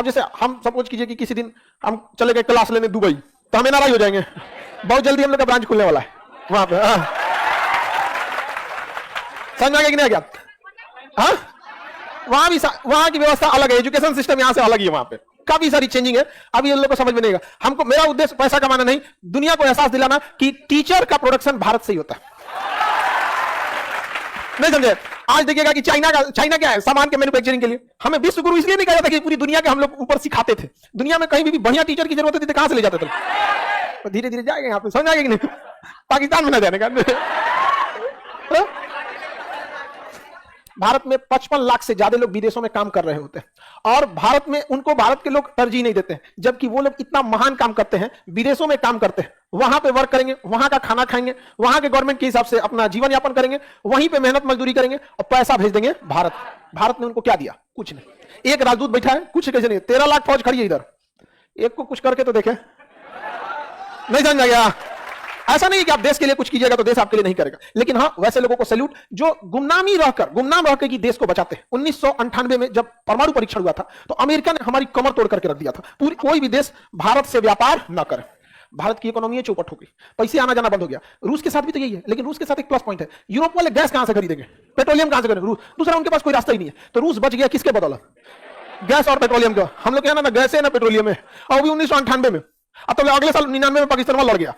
अब जैसे हम सपोज कीजिए कि किसी दिन हम चले गए क्लास लेने दुबई, तो हमें नाराज हो जाएंगे। बहुत जल्दी हम लोग का ब्रांच खुलने वाला है वहां पे। समझ में आ गया कि नहीं आ गया? हाँ, वहां की व्यवस्था अलग है, एजुकेशन सिस्टम यहां से अलग ही है, वहां पे काफी सारी चेंजिंग है। अभी इन लोगों को समझ में नहीं आएगा। हमको, मेरा उद्देश्य पैसा कमाना नहीं, दुनिया को एहसास दिलाना कि टीचर का प्रोडक्शन भारत से ही होता है। नहीं समझे? आज देखिएगा कि चाइना क्या है, सामान के मैन्युफैक्चरिंग के लिए। हमें विश्व गुरु इसलिए नहीं कहा जाता कि पूरी दुनिया के हम लोग ऊपर सिखाते थे। दुनिया में कहीं भी बढ़िया टीचर की जरूरत होती थी, कहां से ले जाते थे? तो धीरे धीरे जाएंगे यहाँ पे, समझ आएगा कि नहीं? पाकिस्तान में ना जाने का। भारत में 55 लाख से ज्यादा लोग विदेशों में काम कर रहे होते हैं, और भारत में उनको, भारत के लोग तरजीह नहीं देते हैं, जबकि वो लोग इतना महान काम करते हैं, विदेशों में काम करते हैं, वहां पे वर्क करेंगे, वहां का खाना खाएंगे, वहां के गवर्नमेंट के हिसाब से अपना जीवन यापन करेंगे, वहीं पे मेहनत मजदूरी करेंगे और पैसा भेज देंगे भारत। भारत ने उनको क्या दिया? कुछ नहीं। एक राजदूत बैठा है, कुछ कैसे नहीं। 13 लाख फौज खड़ी है इधर, एक को कुछ करके तो देखे। नहीं समझ गया? ऐसा नहीं कि आप देश के लिए कुछ कीजिएगा तो देश आपके लिए नहीं करेगा, लेकिन हाँ, वैसे लोगों को सैल्यूट जो गुमनाम रहकर कि देश को बचाते हैं। 1998 में जब परमाणु परीक्षण हुआ था, तो अमेरिका ने हमारी कमर तोड़ करके रख दिया था। पूरी कोई भी देश भारत से व्यापार न करे। भारत की इकोनॉमी चौपट हो गई, पैसे आना जाना बंद हो गया। रूस के साथ भी तो यही है, लेकिन रूस के साथ एक प्लस पॉइंट है, यूरोप वाले गैस कहां से खरीदेंगे, पेट्रोलियम कहां से करेंगे? रूस, दूसरा उनके पास कोई रास्ता ही नहीं है, तो रूस बच गया किसके बदौलत? गैस और पेट्रोलियम का। हम लोग ना गैस है ना पेट्रोलियम है, और भी 1998 में। अब तो अगले साल 99 में पाकिस्तान में लड़ गया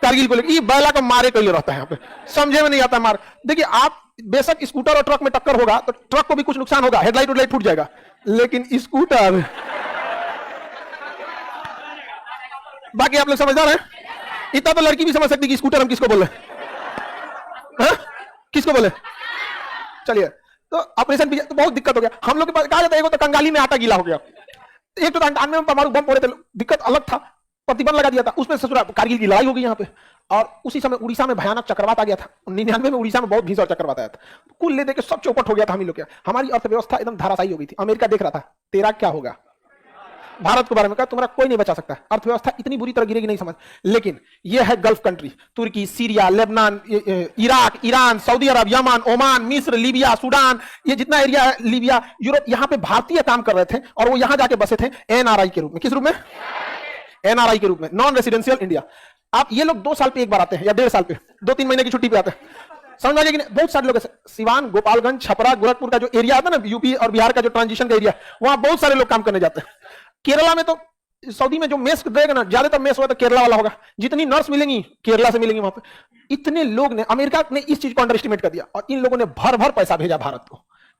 कारगिल को लेकर। ये बैला का मारे कहीं रहता है यहाँ पे, समझे में नहीं आता मार। देखिए, आप बेशक स्कूटर और ट्रक में टक्कर होगा तो ट्रक को भी कुछ नुकसान होगा, हेडलाइट फूट जाएगा, लेकिन स्कूटर, बाकी आप लोग समझदार हैं। इतना तो लड़की भी समझ सकती कि स्कूटर हम किसको बोले, किसको बोले। चलिए, तो ऑपरेशन भी तो बहुत दिक्कत हो गया। हम लोग के पास कहा जाता है, एक तो कंगाली में आटा गीला हो गया, एक तो 98 में परमाणु बम फोड़े थे, दिक्कत अलग था, प्रतिबंध लगा दिया था, उसमें ससुरा कारगिल की लड़ाई हो गई यहाँ पे। और उसी समय उड़ीसा में भयानक चक्रवात आ गया था। 99 में उड़ीसा में बहुत भीषण चक्रवात आया था, कुल ले देके सब चौपट हो गया था। हम लोग क्या, हमारी अर्थव्यवस्था एकदम धाराशायी हो गई थी। अमेरिका देख रहा था तेरा क्या होगा। भारत के बारे में कहा तुम्हारा कोई नहीं बचा सकता, अर्थव्यवस्था इतनी बुरी तरह गिरेगी नहीं समझ। लेकिन यह है गल्फ कंट्री, तुर्की, Syria, Lebanon, Iraq, Iran, Saudi Arab, Yemen, Oman, मिस्र, लीबिया, सूडान, ये जितना एरिया है, लीबिया, यूरोप, यहाँ पे भारतीय काम कर रहे थे और वो यहाँ जाके बसे थे एनआरआई के रूप में। किस रूप में? एनआरआई के रूप में, नॉन रेसिडेंशियल इंडिया। आप ये लोग 2 साल पे एक बार आते हैं या 1.5 साल पे, 2-3 महीने की छुट्टी पे आते हैं। समझ आ गया कि नहीं? बहुत सारे लोग, सिवान, गोपालगंज, छपरा, गोरखपुर का जो एरिया आता है ना, यूपी और बिहार का जो ट्रांजिशन का एरिया, वहां बहुत सारे लोग काम करने जाते हैं। केरला में तो, सऊदी में जो मेस देगा ना, ज्यादातर मेस हुआ तो केरला वाला होगा। जितनी नर्स मिलेंगी केरला से मिलेंगी वहां पे। इतने लोग ने, अमेरिका ने इस चीज को अंडर एस्टिमेट कर दिया और इन लोगों ने भर भर पैसा भेजा भारत को,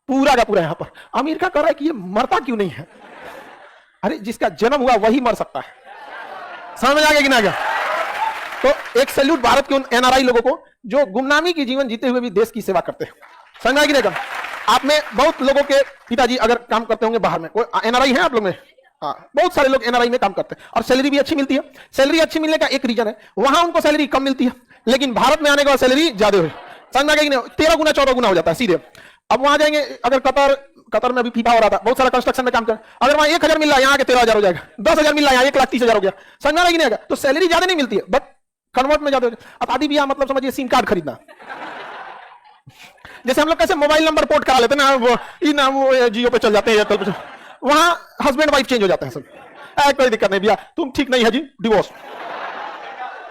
पूरा का पूरा। यहां पर अमेरिका कह रहा है कि ये मरता क्यों नहीं है? अरे जिसका जन्म हुआ वही मर सकता है। समझ में आ गया कि ना गया? तो एक सैल्यूट भारत के उन एनआरआई लोगों को जो गुमनामी की जीवन जीते हुए भी देश की सेवा करते हैं। समझ में आ गया कि नहीं? आप में बहुत लोगों के पिताजी अगर काम करते होंगे बाहर में, कोई एनआरआई है आप लोग में? हाँ, बहुत सारे लोग एनआरआई में काम करते हैं और सैलरी भी अच्छी मिलती है। सैलरी अच्छी मिलने का एक रीजन है, वहां उनको सैलरी कम मिलती है, लेकिन भारत में आने के बाद सैलरी ज्यादा हुई। समझ में आ गया कि नहीं? 13 गुना 14 गुना हो जाता है सीधे। अब वहां जाएंगे, अगर कतर में अभी फीफा हो रहा था, बहुत सारा कंस्ट्रक्शन में काम कर, अगर वहां 1000 मिल रहा है, यहाँ के 13,000 हो जाएगा, 10,000 मिल रहा है, 1,30,000 हो गया। समझ में आ रहा है कि नहीं आएगा? तो सैलरी ज्यादा नहीं मिलती है, बट कन्वर्ट में ज्यादा। अब आदि भी मतलब समझिए सिम कार्ड खरीदना, जैसे हम लोग कैसे मोबाइल नंबर पोर्ट करा लेते ना, वो जियो पे चल जाते हैं, एयरटेल पे, वहां हस्बैंड वाइफ चेंज हो जाते हैं सब। कोई दिक्कत नहीं भैया, तुम ठीक नहीं है जी, डिवोर्स।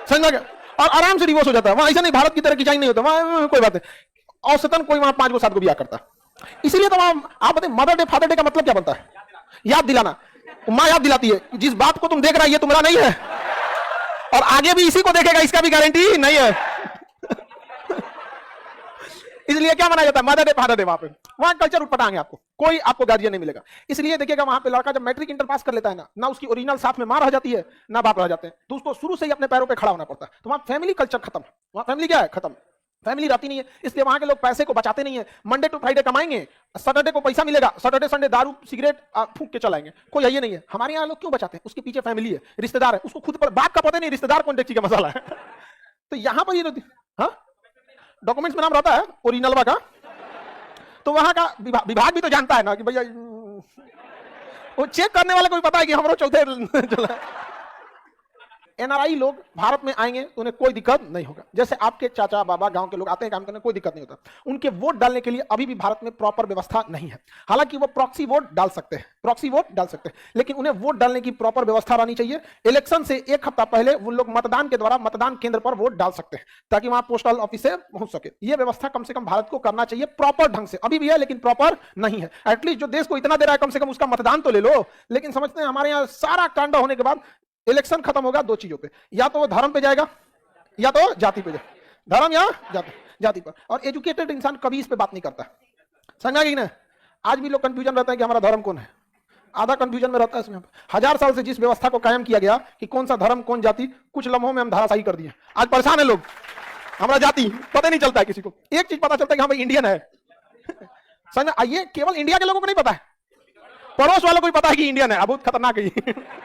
समझ में आ गया? और आराम से डिवोर्स हो जाता है वहां। ऐसा नहीं भारत की तरह की नहीं होता वहां, कोई बात नहीं। औसतन कोई वहां 5 को 7 को ब्याह करता है। इसीलिए तो आप बताए मदर डे फादर डे का मतलब क्या बनता है? याद दिलाना। माँ याद दिलाती है जिस बात को तुम देख रहा है ये तुम्हारा नहीं है, और आगे भी इसी को देखेगा, इसका भी गारंटी नहीं है। इसलिए क्या मनाया जाता है? Mother day father day. वहां कल्चर उठपटाएंगे आपको, कोई आपको गार्जियन नहीं मिलेगा। इसलिए देखिएगा वहां पे लड़का जब मैट्रिक इंटर पास कर लेता है ना उसकी ओरिजिनल साथ में मां रह जाती है ना बाप रह जाते हैं, तो उसको शुरू से ही अपने पैरों पे खड़ा होना पड़ता है। तो वहां फैमिली कल्चर खत्म, वहां फैमिली क्या है? खत्म, फैमिली रहती नहीं है। इसलिए वहां के लोग पैसे को बचाते नहीं है। मंडे टू फ्राइडे कमाएंगे, सैटरडे को पैसा मिलेगा, सैटरडे संडे दारू सिगरेट फूंक के चलाएंगे। कोई ये नहीं है। हमारे यहाँ लोग क्यों बचाते हैं? उसके पीछे फैमिली है, रिश्तेदार है, उसको खुद पर बाप का पता नहीं रिश्तेदार कौन डेक्ची का मसाला है। तो यहाँ पर ये डॉक्यूमेंट्स में नाम रहता है ओरिजिनल का, तो वहां का विभाग भी तो जानता है ना कि भैया वो चेक करने वाले को भी पता है कि हमारा चौथे चला। एनआरआई लोग भारत में आएंगे तो उन्हें कोई दिक्कत नहीं होगा। जैसे आपके चाचा बाबा गांव के लोग आते हैं काम करने, कोई दिक्कत नहीं होता। उनके वोट डालने के लिए अभी भी भारत में प्रॉपर व्यवस्था नहीं है। हालांकि वो प्रॉक्सी वोट डाल सकते हैं, प्रॉक्सी वोट डाल सकते हैं, लेकिन उन्हें वोट डालने की प्रॉपर व्यवस्था रहनी चाहिए। इलेक्शन से एक हफ्ता पहले वो लोग मतदान के द्वारा मतदान केंद्र पर वोट डाल सकते हैं, ताकि वहां पोस्टल ऑफिस से पहुंच सके। यह व्यवस्था कम से कम भारत को करना चाहिए प्रॉपर ढंग से। अभी भी है लेकिन प्रॉपर नहीं है। एटलीस्ट जो देश को इतना दे रहा है कम से कम उसका मतदान तो ले लो। लेकिन समझते हैं हमारे यहाँ सारा कांड होने के बाद इलेक्शन खत्म होगा दो चीजों पे, या तो वो धर्म पे जाएगा या तो जाति पे जाएगा। धर्म या जाति पर। और एजुकेटेड इंसान कभी इस पे बात नहीं करता, समझा कि ना। आज भी लोग कंफ्यूजन रहता है कि हमारा धर्म कौन है, आधा कंफ्यूजन में रहता है इसमें। 1000 साल से जिस व्यवस्था को कायम किया गया कि कौन सा धर्म कौन जाति, कुछ लम्हों में हम धाराशाही कर दिए। आज परेशान है लोग, हमारा जाति पता नहीं चलता है किसी को। एक चीज पता चलता है कि हम इंडियन है। समझ, ये केवल इंडिया के लोगों को नहीं पता है, पड़ोस वालों को भी पता है कि इंडियन है। अब बहुत खतरनाक है।